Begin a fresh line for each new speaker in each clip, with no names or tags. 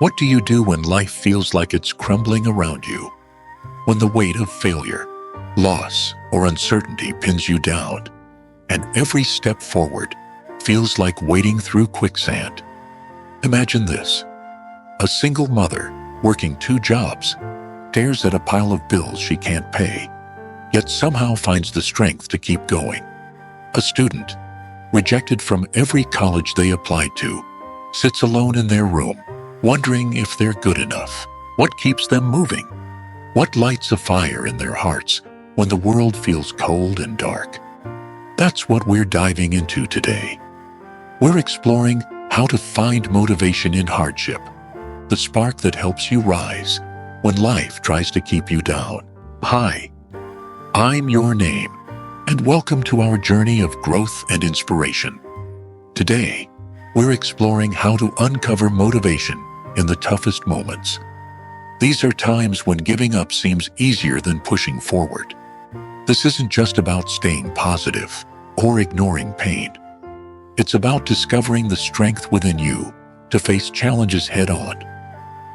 What do you do when life feels like it's crumbling around you? When the weight of failure, loss, or uncertainty pins you down, and every step forward feels like wading through quicksand? Imagine this. A single mother, working 2 jobs, stares at a pile of bills she can't pay, yet somehow finds the strength to keep going. A student, rejected from every college they applied to, sits alone in their room, wondering if they're good enough. What keeps them moving? What lights a fire in their hearts when the world feels cold and dark? That's what we're diving into today. We're exploring how to find motivation in hardship, the spark that helps you rise when life tries to keep you down. Hi, I'm Your Name, and welcome to our journey of growth and inspiration. Today, we're exploring how to uncover motivation in the toughest moments. These are times when giving up seems easier than pushing forward. This isn't just about staying positive or ignoring pain. It's about discovering the strength within you to face challenges head-on.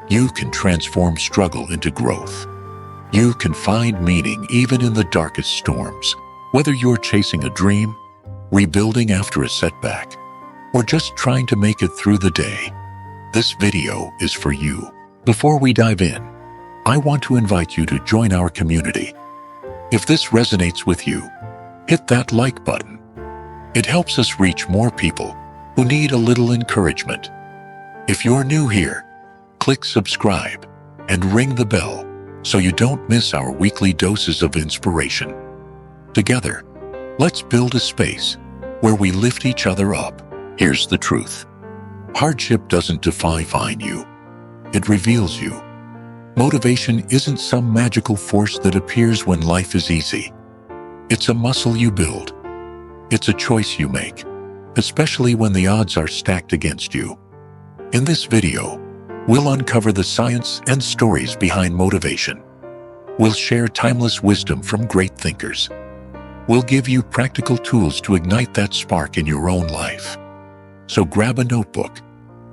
You can transform struggle into growth. You can find meaning even in the darkest storms. Whether you're chasing a dream, rebuilding after a setback, or just trying to make it through the day, this video is for you. Before we dive in, I want to invite you to join our community. If this resonates with you, hit that like button. It helps us reach more people who need a little encouragement. If you're new here, click subscribe and ring the bell so you don't miss our weekly doses of inspiration. Together, let's build a space where we lift each other up. Here's the truth. Hardship doesn't define you. It reveals you. Motivation isn't some magical force that appears when life is easy. It's a muscle you build. It's a choice you make, especially when the odds are stacked against you. In this video, we'll uncover the science and stories behind motivation. We'll share timeless wisdom from great thinkers. We'll give you practical tools to ignite that spark in your own life. So grab a notebook,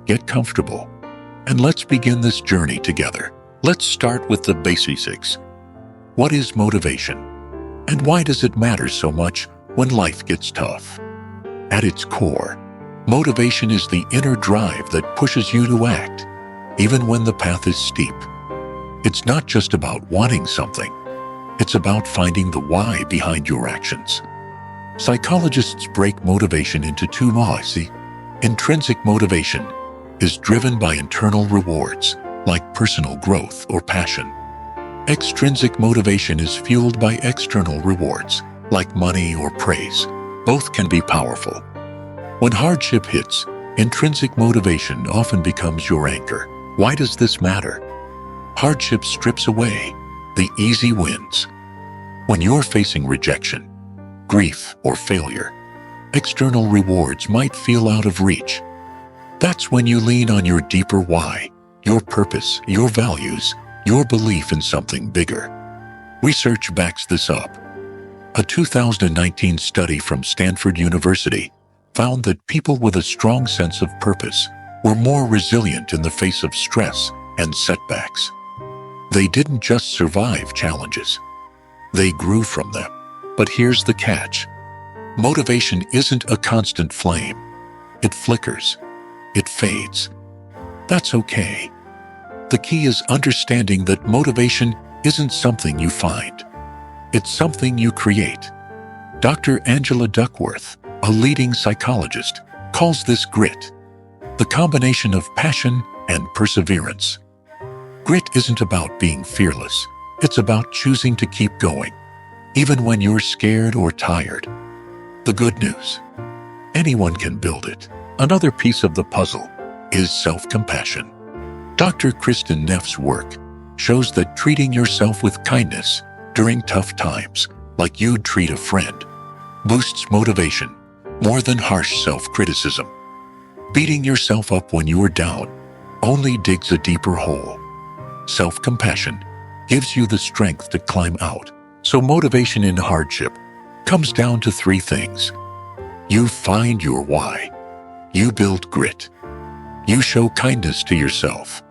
get comfortable, and let's begin this journey together. Let's start with the basics. What is motivation? And why does it matter so much when life gets tough? At its core, motivation is the inner drive that pushes you to act, even when the path is steep. It's not just about wanting something. It's about finding the why behind your actions. Psychologists break motivation into 2 modes. Intrinsic motivation is driven by internal rewards, like personal growth or passion. Extrinsic motivation is fueled by external rewards, like money or praise. Both can be powerful. When hardship hits, intrinsic motivation often becomes your anchor. Why does this matter? Hardship strips away the easy wins. When you're facing rejection, grief, or failure, external rewards might feel out of reach. That's when you lean on your deeper why, your purpose, your values, your belief in something bigger. Research backs this up. A 2019 study from Stanford University found that people with a strong sense of purpose were more resilient in the face of stress and setbacks. They didn't just survive challenges. They grew from them. But here's the catch. Motivation isn't a constant flame. It flickers. It fades. That's okay. The key is understanding that motivation isn't something you find. It's something you create. Dr. Angela Duckworth, a leading psychologist, calls this grit, the combination of passion and perseverance. Grit isn't about being fearless. It's about choosing to keep going, even when you're scared or tired. The good news: anyone can build it. Another piece of the puzzle is self-compassion. Dr. Kristen Neff's work shows that treating yourself with kindness during tough times, like you'd treat a friend, boosts motivation more than harsh self-criticism. Beating yourself up when you're down only digs a deeper hole. Self-compassion gives you the strength to climb out. So motivation in hardship comes down to 3 things. You find your why. You build grit. You show kindness to yourself.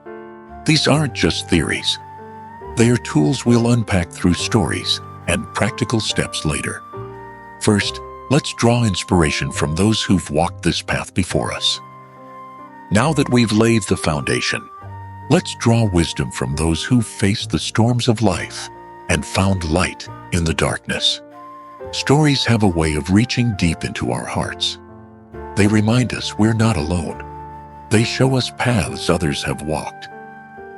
These aren't just theories. They are tools we'll unpack through stories and practical steps later. First, let's draw inspiration from those who've walked this path before us. Now that we've laid the foundation, let's draw wisdom from those who've faced the storms of life and found light in the darkness. Stories have a way of reaching deep into our hearts. They remind us we're not alone. They show us paths others have walked.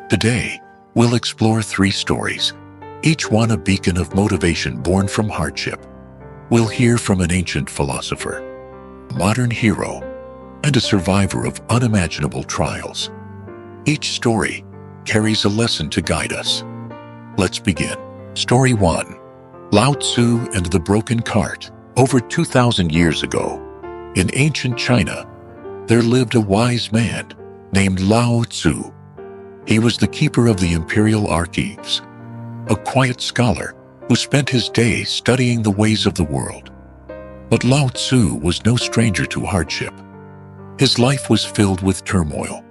Today, we'll explore 3 stories, each one a beacon of motivation born from hardship. We'll hear from an ancient philosopher, a modern hero, and a survivor of unimaginable trials. Each story carries a lesson to guide us. Let's begin. Story 1. Lao Tzu and the Broken Cart. Over 2,000 years ago, in ancient China, there lived a wise man named Lao Tzu. He was the keeper of the imperial archives, a quiet scholar who spent his days studying the ways of the world. But Lao Tzu was no stranger to hardship. His life was filled with turmoil.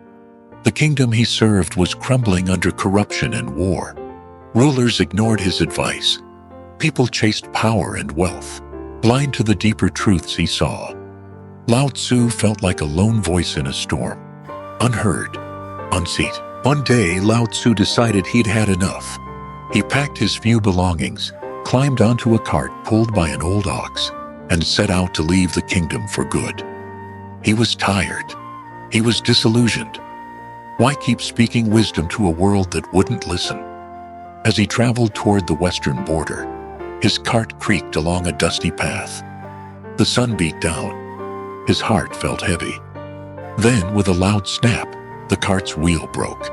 The kingdom he served was crumbling under corruption and war. Rulers ignored his advice. People chased power and wealth, blind to the deeper truths he saw. Lao Tzu felt like a lone voice in a storm, unheard, unseen. One day, Lao Tzu decided he'd had enough. He packed his few belongings, climbed onto a cart pulled by an old ox, and set out to leave the kingdom for good. He was tired. He was disillusioned. Why keep speaking wisdom to a world that wouldn't listen? As he traveled toward the western border, his cart creaked along a dusty path. The sun beat down. His heart felt heavy. Then, with a loud snap, the cart's wheel broke.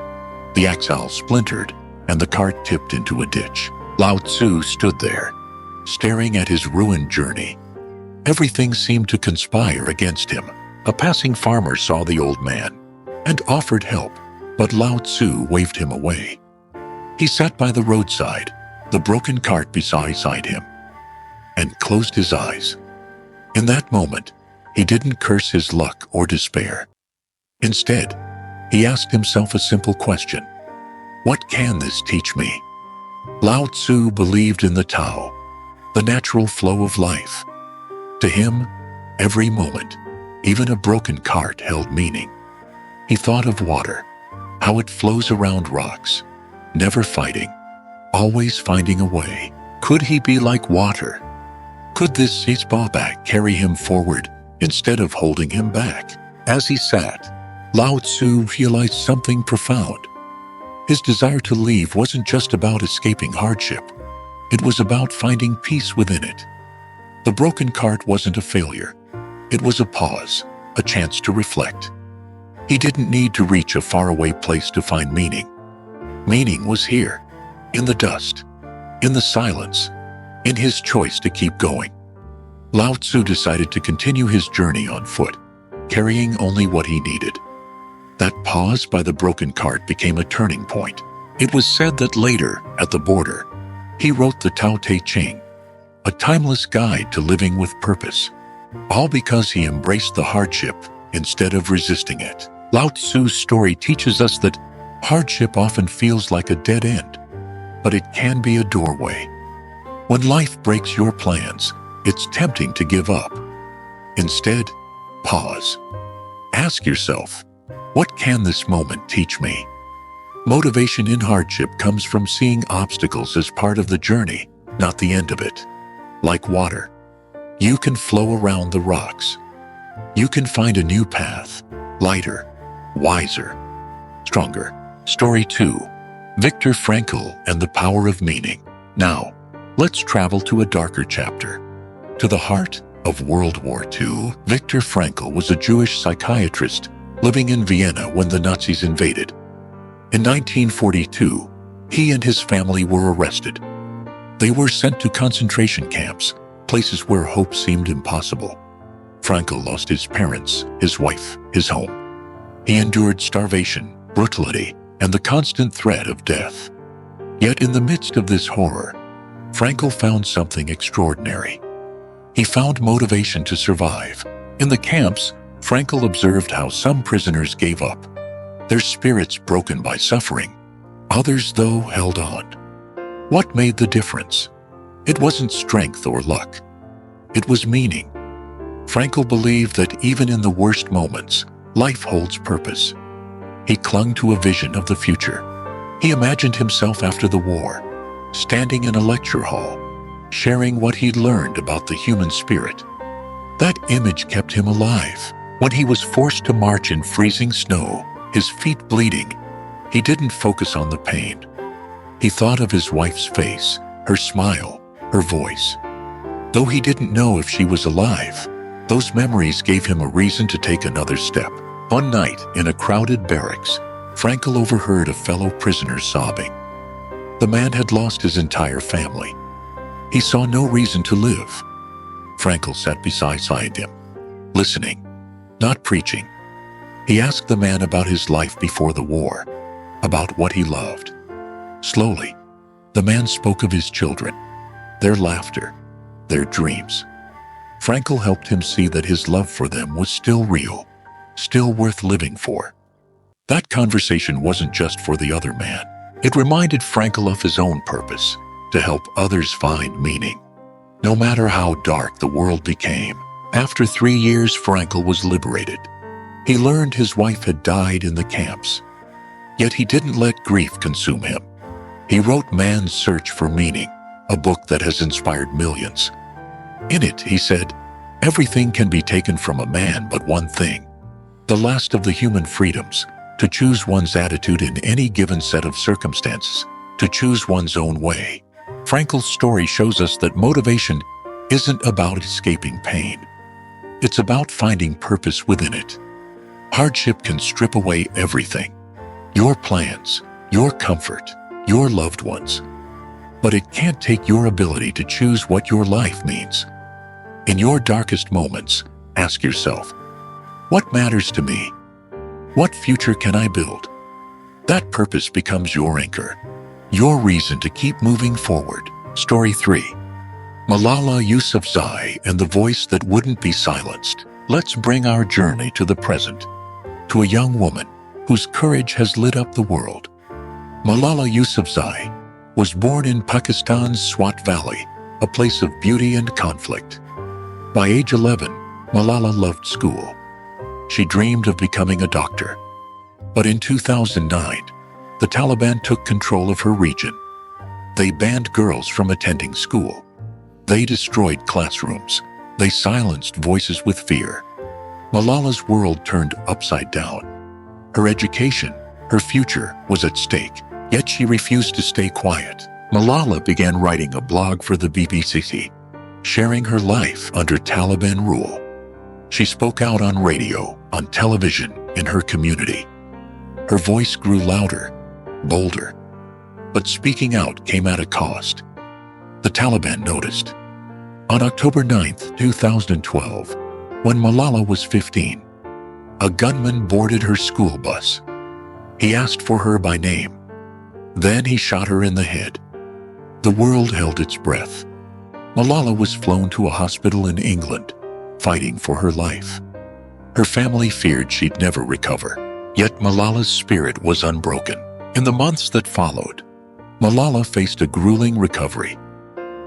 The axle splintered, and the cart tipped into a ditch. Lao Tzu stood there, staring at his ruined journey. Everything seemed to conspire against him. A passing farmer saw the old man and offered help, but Lao Tzu waved him away. He sat by the roadside, the broken cart beside him, and closed his eyes. In that moment, he didn't curse his luck or despair. Instead, he asked himself a simple question: what can this teach me? Lao Tzu believed in the Tao, the natural flow of life. To him, every moment, even a broken cart, held meaning. He thought of water, how it flows around rocks, never fighting, always finding a way. Could he be like water? Could this back carry him forward instead of holding him back? As he sat, Lao Tzu realized something profound. His desire to leave wasn't just about escaping hardship. It was about finding peace within it. The broken cart wasn't a failure. It was a pause, a chance to reflect. He didn't need to reach a faraway place to find meaning. Meaning was here, in the dust, in the silence, in his choice to keep going. Lao Tzu decided to continue his journey on foot, carrying only what he needed. That pause by the broken cart became a turning point. It was said that later, at the border, he wrote the Tao Te Ching, a timeless guide to living with purpose, all because he embraced the hardship instead of resisting it. Lao Tzu's story teaches us that hardship often feels like a dead end, but it can be a doorway. When life breaks your plans, it's tempting to give up. Instead, pause. Ask yourself, what can this moment teach me? Motivation in hardship comes from seeing obstacles as part of the journey, not the end of it. Like water, you can flow around the rocks. You can find a new path, lighter, wiser, stronger. Story 2. Viktor Frankl and the Power of Meaning. Now, let's travel to a darker chapter, to the heart of World War II. Viktor Frankl was a Jewish psychiatrist living in Vienna when the Nazis invaded. In 1942, he and his family were arrested. They were sent to concentration camps, places where hope seemed impossible. Frankl lost his parents, his wife, his home. He endured starvation, brutality, and the constant threat of death. Yet in the midst of this horror, Frankl found something extraordinary. He found motivation to survive. In the camps, Frankl observed how some prisoners gave up. their spirits broken by suffering. Others, though, held on. What made the difference? It wasn't strength or luck. It was meaning. Frankl believed that even in the worst moments, life holds purpose. He clung to a vision of the future. He imagined himself after the war, standing in a lecture hall, sharing what he'd learned about the human spirit. That image kept him alive. When he was forced to march in freezing snow, his feet bleeding, he didn't focus on the pain. He thought of his wife's face, her smile, her voice. Though he didn't know if she was alive, those memories gave him a reason to take another step. One night, in a crowded barracks, Frankl overheard a fellow prisoner sobbing. The man had lost his entire family. He saw no reason to live. Frankl sat beside him, listening, not preaching. He asked the man about his life before the war, about what he loved. Slowly, the man spoke of his children, their laughter, their dreams. Frankl helped him see that his love for them was still real, still worth living for. That conversation wasn't just for the other man. It reminded Frankl of his own purpose, to help others find meaning. No matter how dark the world became, after 3 years Frankl was liberated. He learned his wife had died in the camps. Yet he didn't let grief consume him. He wrote Man's Search for Meaning, a book that has inspired millions. In it, he said, everything can be taken from a man but one thing, the last of the human freedoms, to choose one's attitude in any given set of circumstances, to choose one's own way. Frankl's story shows us that motivation isn't about escaping pain. It's about finding purpose within it. Hardship can strip away everything, your plans, your comfort, your loved ones. But it can't take your ability to choose what your life means. In your darkest moments, ask yourself, what matters to me? What future can I build? That purpose becomes your anchor, your reason to keep moving forward. Story 3. Malala Yousafzai and the voice that wouldn't be silenced. Let's bring our journey to the present, to a young woman whose courage has lit up the world. Malala Yousafzai was born in Pakistan's Swat Valley, a place of beauty and conflict. By age 11, Malala loved school. She dreamed of becoming a doctor. But in 2009, the Taliban took control of her region. They banned girls from attending school. They destroyed classrooms. They silenced voices with fear. Malala's world turned upside down. Her education, her future was at stake, yet she refused to stay quiet. Malala began writing a blog for the BBC, sharing her life under Taliban rule. She spoke out on radio, on television, in her community. Her voice grew louder, bolder. But speaking out came at a cost. The Taliban noticed. On October 9, 2012, when Malala was 15, a gunman boarded her school bus. He asked for her by name. Then he shot her in the head. The world held its breath. Malala was flown to a hospital in England, fighting for her life. Her family feared she'd never recover, yet Malala's spirit was unbroken. In the months that followed, Malala faced a grueling recovery.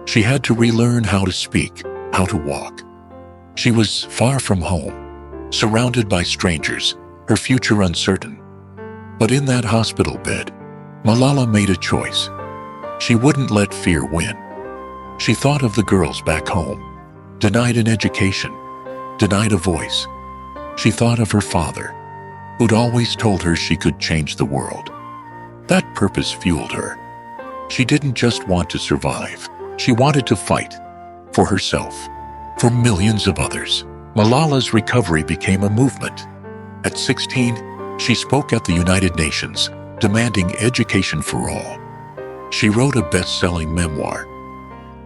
She had to relearn how to speak, how to walk. She was far from home, surrounded by strangers, her future uncertain. But in that hospital bed, Malala made a choice. She wouldn't let fear win. She thought of the girls back home, denied an education, denied a voice. She thought of her father, who'd always told her she could change the world. That purpose fueled her. She didn't just want to survive. She wanted to fight for herself, for millions of others. Malala's recovery became a movement. At 16, she spoke at the United Nations, demanding education for all. She wrote a best-selling memoir,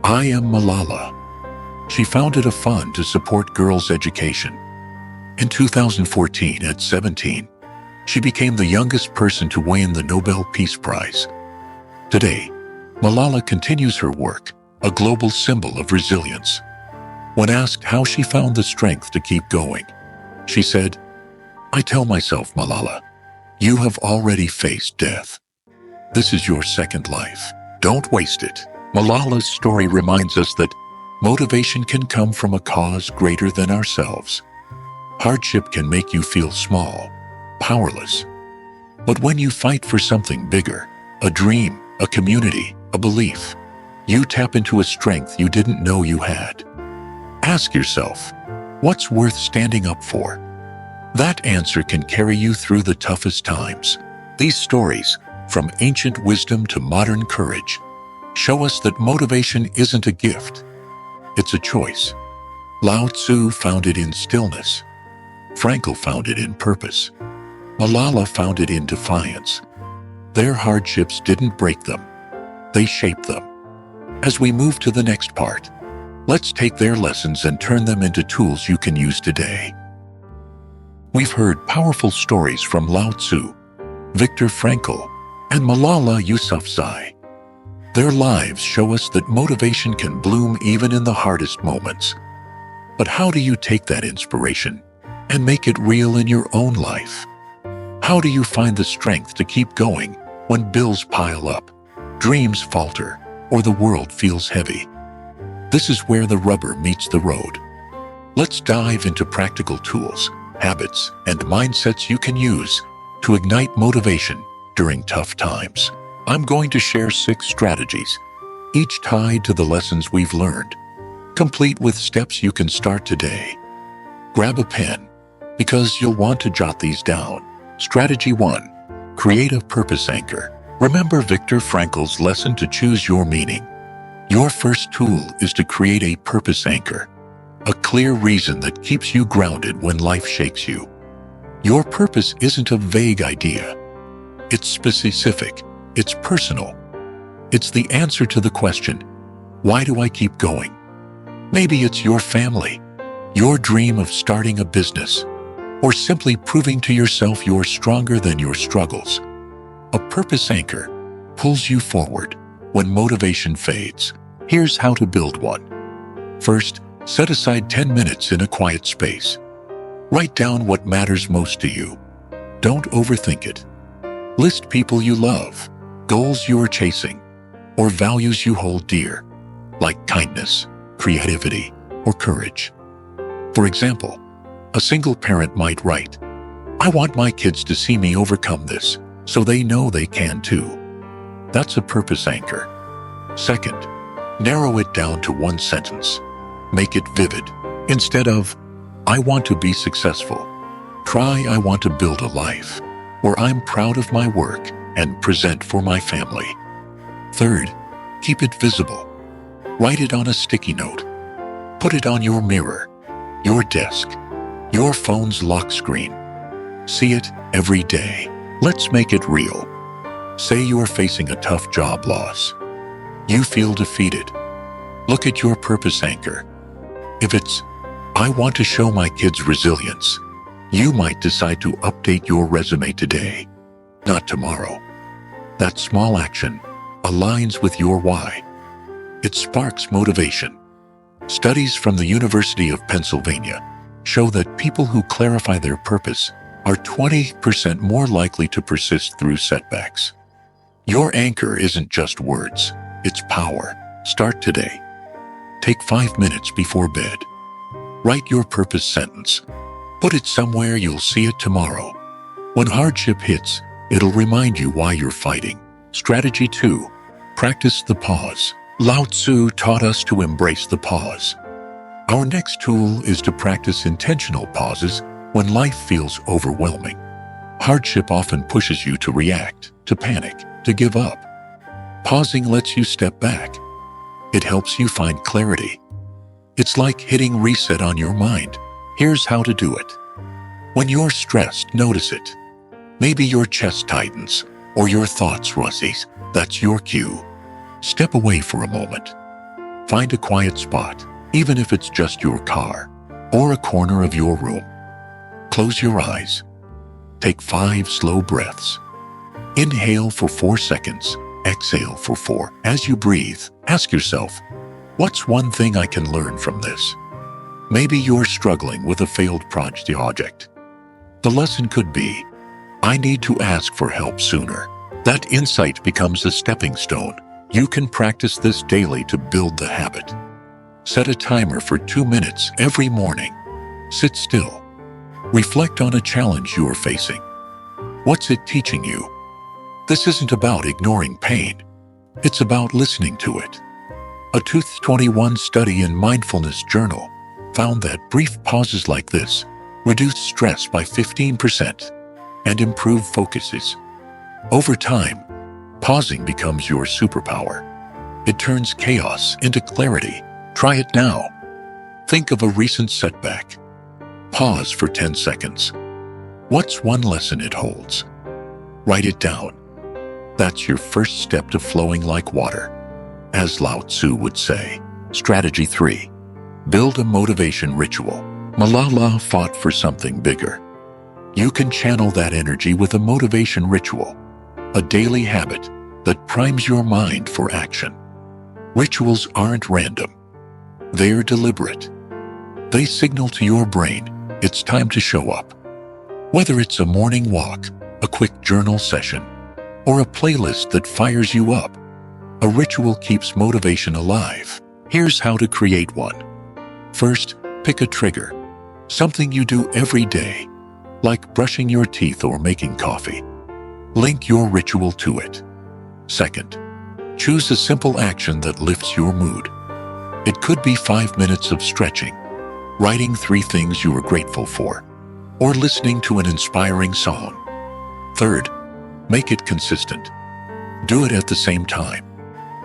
I Am Malala. She founded a fund to support girls' education. In 2014, at 17, she became the youngest person to win the Nobel Peace Prize. Today, Malala continues her work, a global symbol of resilience. When asked how she found the strength to keep going, she said, I tell myself, Malala, You have already faced death. This is your second life. Don't waste it. Malala's story reminds us that motivation can come from a cause greater than ourselves. Hardship can make you feel small, powerless. But when you fight for something bigger, a dream, a community, a belief, you tap into a strength you didn't know you had. Ask yourself, what's worth standing up for? That answer can carry you through the toughest times. These stories, from ancient wisdom to modern courage, show us that motivation isn't a gift. It's a choice. Lao Tzu found it in stillness. Frankl found it in purpose. Malala found it in defiance. Their hardships didn't break them. They shaped them. As we move to the next part, let's take their lessons and turn them into tools you can use today. We've heard powerful stories from Lao Tzu, Viktor Frankl, and Malala Yousafzai. Their lives show us that motivation can bloom even in the hardest moments. But how do you take that inspiration and make it real in your own life? How do you find the strength to keep going when bills pile up, dreams falter, or the world feels heavy? This is where the rubber meets the road. Let's dive into practical tools, habits, and mindsets you can use to ignite motivation during tough times. I'm going to share 6 strategies, each tied to the lessons we've learned, complete with steps you can start today. Grab a pen, because you'll want to jot these down. Strategy 1. Create a purpose anchor. Remember Viktor Frankl's lesson to choose your meaning. Your first tool is to create a purpose anchor, a clear reason that keeps you grounded when life shakes you. Your purpose isn't a vague idea. It's specific. It's personal. It's the answer to the question, why do I keep going? Maybe it's your family, your dream of starting a business, or simply proving to yourself you're stronger than your struggles. A purpose anchor pulls you forward when motivation fades. Here's how to build one. First, set aside 10 minutes in a quiet space. Write down what matters most to you. Don't overthink it. List people you love, goals you are chasing, or values you hold dear, like kindness, creativity, or courage. For example, a single parent might write, I want my kids to see me overcome this, so they know they can too. That's a purpose anchor. Second, narrow it down to one sentence. Make it vivid. Instead of, I want to be successful, try I want to build a life where I'm proud of my work and present for my family. Third, keep it visible. Write it on a sticky note. Put it on your mirror, your desk, your phone's lock screen. See it every day. Let's make it real. Say you are facing a tough job loss. You feel defeated. Look at your purpose anchor. If it's, I want to show my kids resilience, you might decide to update your resume today, not tomorrow. That small action aligns with your why. It sparks motivation. Studies from the University of Pennsylvania show that people who clarify their purpose are 20% more likely to persist through setbacks. Your anchor isn't just words, it's power. Start today. Take 5 minutes before bed. Write your purpose sentence. Put it somewhere you'll see it tomorrow. When hardship hits, it'll remind you why you're fighting. Strategy 2. Practice the pause. Lao Tzu taught us to embrace the pause. Our next tool is to practice intentional pauses when life feels overwhelming. Hardship often pushes you to react, to panic, to give up. Pausing lets you step back. It helps you find clarity. It's like hitting reset on your mind. Here's how to do it. When you're stressed, notice it. Maybe your chest tightens or your thoughts race. That's your cue. Step away for a moment. Find a quiet spot, even if it's just your car or a corner of your room. Close your eyes. Take 5 slow breaths. Inhale for 4 seconds. Exhale for 4. As you breathe, ask yourself, what's one thing I can learn from this? Maybe you're struggling with a failed project. The lesson could be, I need to ask for help sooner. That insight becomes a stepping stone. You can practice this daily to build the habit. Set a timer for 2 minutes every morning. Sit still. Reflect on a challenge you are facing. What's it teaching you? This isn't about ignoring pain. It's about listening to it. A 2021 study in Mindfulness Journal found that brief pauses like this reduce stress by 15% and improve focuses. Over time, pausing becomes your superpower. It turns chaos into clarity. Try it now. Think of a recent setback. Pause for 10 seconds. What's one lesson it holds? Write it down. That's your first step to flowing like water. As Lao Tzu would say. Strategy 3. Build a motivation ritual. Malala fought for something bigger. You can channel that energy with a motivation ritual, a daily habit that primes your mind for action. Rituals aren't random. They're deliberate. They signal to your brain it's time to show up. Whether it's a morning walk, a quick journal session, or a playlist that fires you up, a ritual keeps motivation alive. Here's how to create one. First, pick a trigger, something you do every day, like brushing your teeth or making coffee. Link your ritual to it. Second, choose a simple action that lifts your mood. It could be 5 minutes of stretching, writing 3 things you are grateful for, or listening to an inspiring song. Third, make it consistent. Do it at the same time,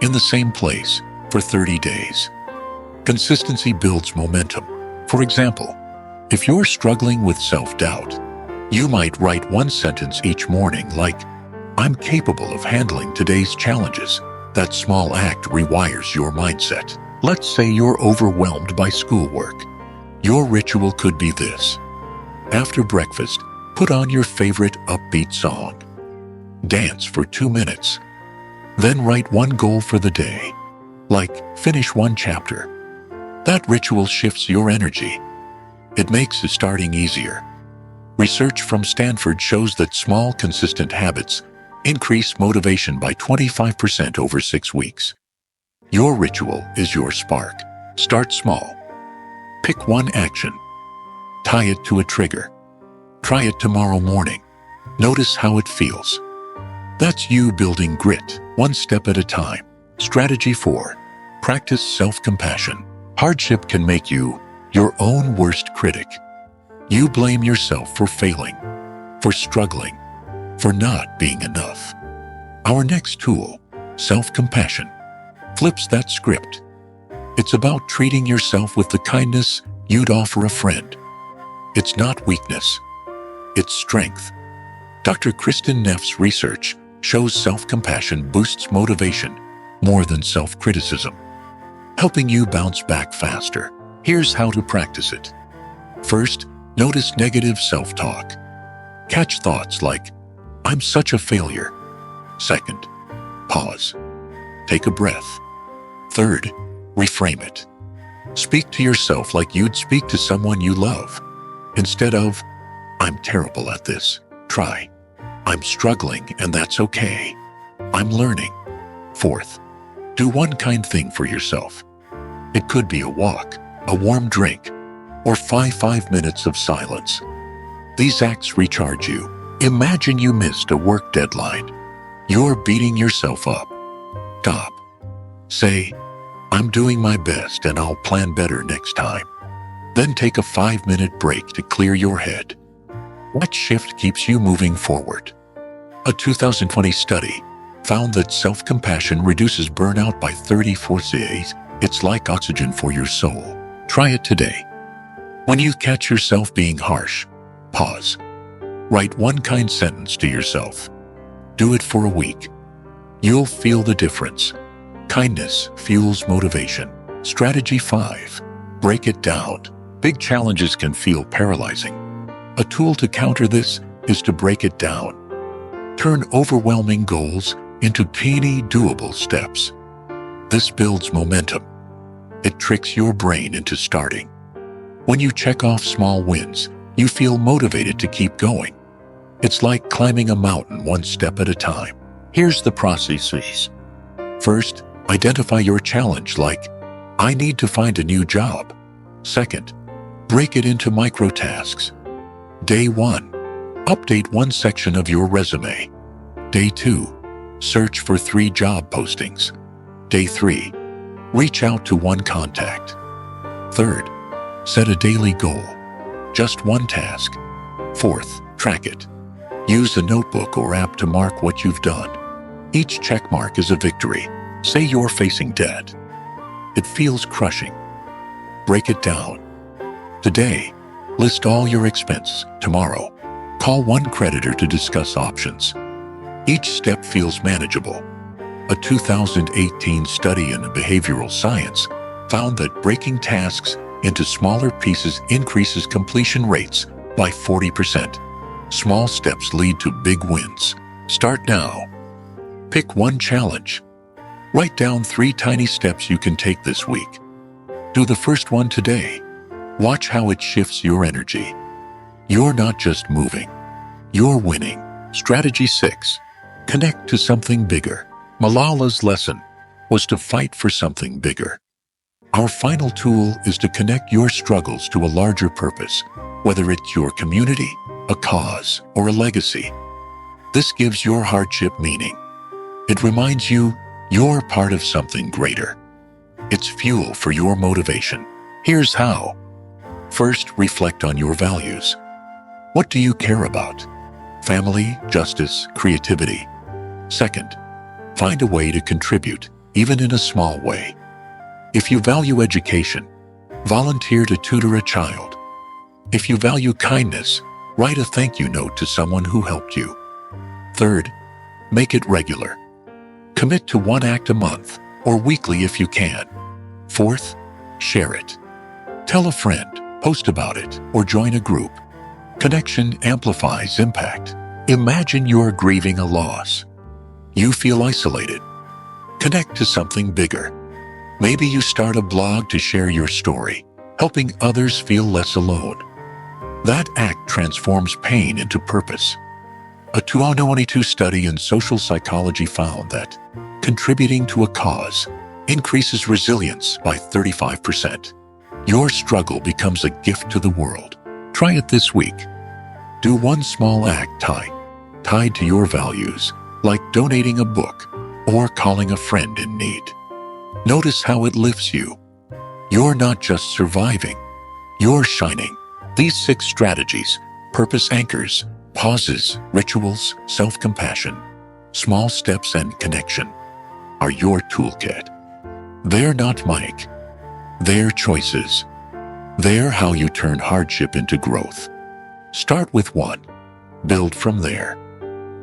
in the same place, for 30 days. Consistency builds momentum. For example, if you're struggling with self-doubt, you might write 1 sentence each morning like, "I'm capable of handling today's challenges." That small act rewires your mindset. Let's say you're overwhelmed by schoolwork. Your ritual could be this. After breakfast, put on your favorite upbeat song. Dance for 2 minutes. Then write 1 goal for the day, like finish 1 chapter. That ritual shifts your energy. It makes the starting easier. Research from Stanford shows that small, consistent habits increase motivation by 25% over 6 weeks. Your ritual is your spark. Start small. Pick 1 action. Tie it to a trigger. Try it tomorrow morning. Notice how it feels. That's you building grit, 1 step at a time. Strategy 4. Practice self-compassion. Hardship can make you your own worst critic. You blame yourself for failing, for struggling, for not being enough. Our next tool, self-compassion, flips that script. It's about treating yourself with the kindness you'd offer a friend. It's not weakness. It's strength. Dr. Kristen Neff's research shows self-compassion boosts motivation more than self-criticism, helping you bounce back faster. Here's how to practice it. First, notice negative self-talk. Catch thoughts like, "I'm such a failure." Second, pause. Take a breath. Third, reframe it. Speak to yourself like you'd speak to someone you love. Instead of, "I'm terrible at this," try, "I'm struggling and that's okay. I'm learning." Fourth, do 1 kind thing for yourself. It could be a walk, a warm drink, or 5 minutes of silence. These acts recharge you. Imagine you missed a work deadline. You're beating yourself up. Stop. Say, "I'm doing my best and I'll plan better next time." Then take a 5-minute break to clear your head. That shift keeps you moving forward. A 2020 study found that self-compassion reduces burnout by 34%. It's like oxygen for your soul. Try it today. When you catch yourself being harsh, pause. Write 1 kind sentence to yourself. Do it for a week. You'll feel the difference. Kindness fuels motivation. Strategy 5. Break it down. Big challenges can feel paralyzing. A tool to counter this is to break it down. Turn overwhelming goals into teeny, doable steps. This builds momentum. It tricks your brain into starting. When you check off small wins, you feel motivated to keep going. It's like climbing a mountain one step at a time. Here's the processes. First, identify your challenge like, I need to find a new job. Second, break it into micro tasks. Day 1, update one section of your resume. Day 2, search for 3 job postings. Day 3, reach out to 1 contact. Third, set a daily goal. Just 1 task. Fourth, track it. Use a notebook or app to mark what you've done. Each check mark is a victory. Say you're facing debt. It feels crushing. Break it down. Today, list all your expenses. Tomorrow, call 1 creditor to discuss options. Each step feels manageable. A 2018 study in behavioral science found that breaking tasks into smaller pieces increases completion rates by 40%. Small steps lead to big wins. Start now. Pick 1 challenge. Write down 3 tiny steps you can take this week. Do the first one today. Watch how it shifts your energy. You're not just moving, you're winning. Strategy 6. Connect to something bigger. Malala's lesson was to fight for something bigger. Our final tool is to connect your struggles to a larger purpose, whether it's your community, a cause, or a legacy. This gives your hardship meaning. It reminds you you're part of something greater. It's fuel for your motivation. Here's how. First, reflect on your values. What do you care about? Family, justice, creativity. Second, find a way to contribute, even in a small way. If you value education, volunteer to tutor a child. If you value kindness, write a thank you note to someone who helped you. Third, make it regular. Commit to 1 act a month or weekly if you can. Fourth, share it. Tell a friend, post about it, or join a group. Connection amplifies impact. Imagine you're grieving a loss. You feel isolated. Connect to something bigger. Maybe you start a blog to share your story, helping others feel less alone. That act transforms pain into purpose. A 2022 study in social psychology found that contributing to a cause increases resilience by 35%. Your struggle becomes a gift to the world. Try it this week. Do 1 small act tied to your values, like donating a book or calling a friend in need. Notice how it lifts you. You're not just surviving, you're shining. These 6 strategies, purpose anchors, pauses, rituals, self-compassion, small steps, and connection, are your toolkit. They're not Mike. They're choices. They're how you turn hardship into growth. Start with 1. Build from there.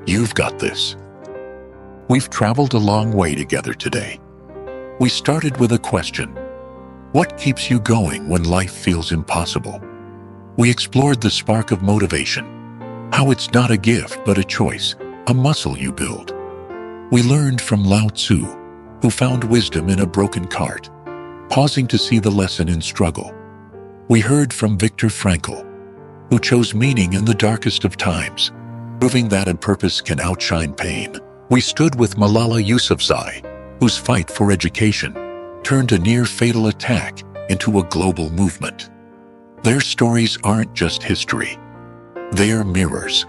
You've got this. We've traveled a long way together today. We started with a question. What keeps you going when life feels impossible? We explored the spark of motivation, how it's not a gift but a choice, a muscle you build. We learned from Lao Tzu, who found wisdom in a broken cart, pausing to see the lesson in struggle. We heard from Viktor Frankl, who chose meaning in the darkest of times, proving that a purpose can outshine pain. We stood with Malala Yousafzai, whose fight for education turned a near-fatal attack into a global movement. Their stories aren't just history. They are mirrors,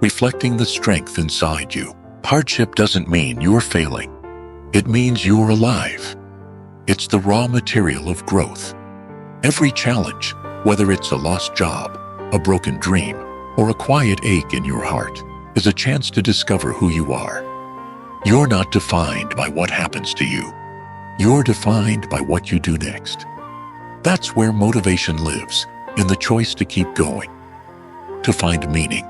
reflecting the strength inside you. Hardship doesn't mean you're failing. It means you're alive. It's the raw material of growth. Every challenge, whether it's a lost job, a broken dream, or a quiet ache in your heart, is a chance to discover who you are. You're not defined by what happens to you. You're defined by what you do next. That's where motivation lives, in the choice to keep going, to find meaning,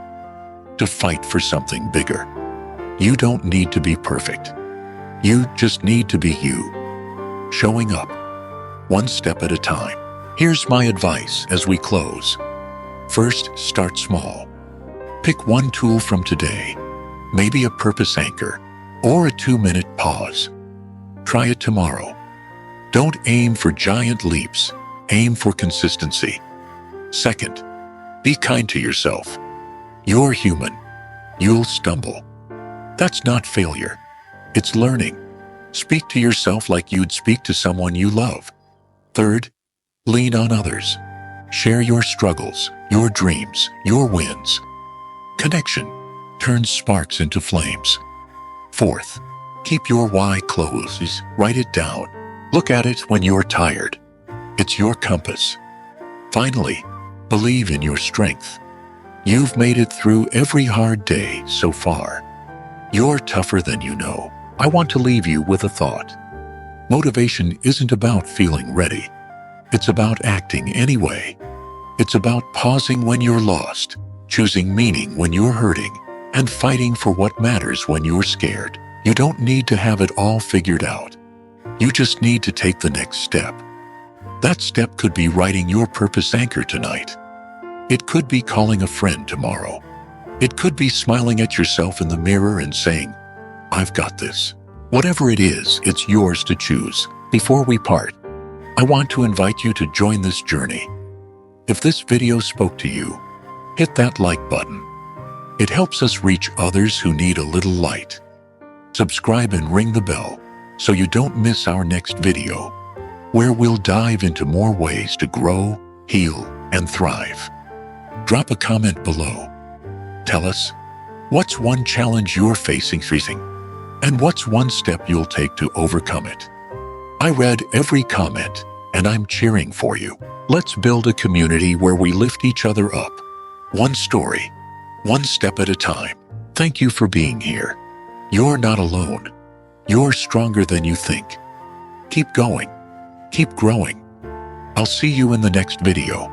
to fight for something bigger. You don't need to be perfect. You just need to be you, showing up, 1 step at a time. Here's my advice as we close. First, start small. Pick 1 tool from today, maybe a purpose anchor, or a 2-minute pause. Try it tomorrow. Don't aim for giant leaps. Aim for consistency. Second, be kind to yourself. You're human. You'll stumble. That's not failure. It's learning. Speak to yourself like you'd speak to someone you love. Third, lean on others. Share your struggles, your dreams, your wins. Connection turns sparks into flames. Fourth, keep your why close. Write it down. Look at it when you're tired. It's your compass. Finally, believe in your strength. You've made it through every hard day so far. You're tougher than you know. I want to leave you with a thought. Motivation isn't about feeling ready. It's about acting anyway. It's about pausing when you're lost, choosing meaning when you're hurting, and fighting for what matters when you're scared. You don't need to have it all figured out. You just need to take the next step. That step could be writing your purpose anchor tonight. It could be calling a friend tomorrow. It could be smiling at yourself in the mirror and saying, "I've got this." Whatever it is, it's yours to choose. Before we part, I want to invite you to join this journey. If this video spoke to you, hit that like button. It helps us reach others who need a little light. Subscribe and ring the bell so you don't miss our next video, where we'll dive into more ways to grow, heal, and thrive. Drop a comment below. Tell us, what's one challenge you're facing, and what's one step you'll take to overcome it? I read every comment, and I'm cheering for you. Let's build a community where we lift each other up. One story, one step at a time. Thank you for being here. You're not alone. You're stronger than you think. Keep going. Keep growing. I'll see you in the next video.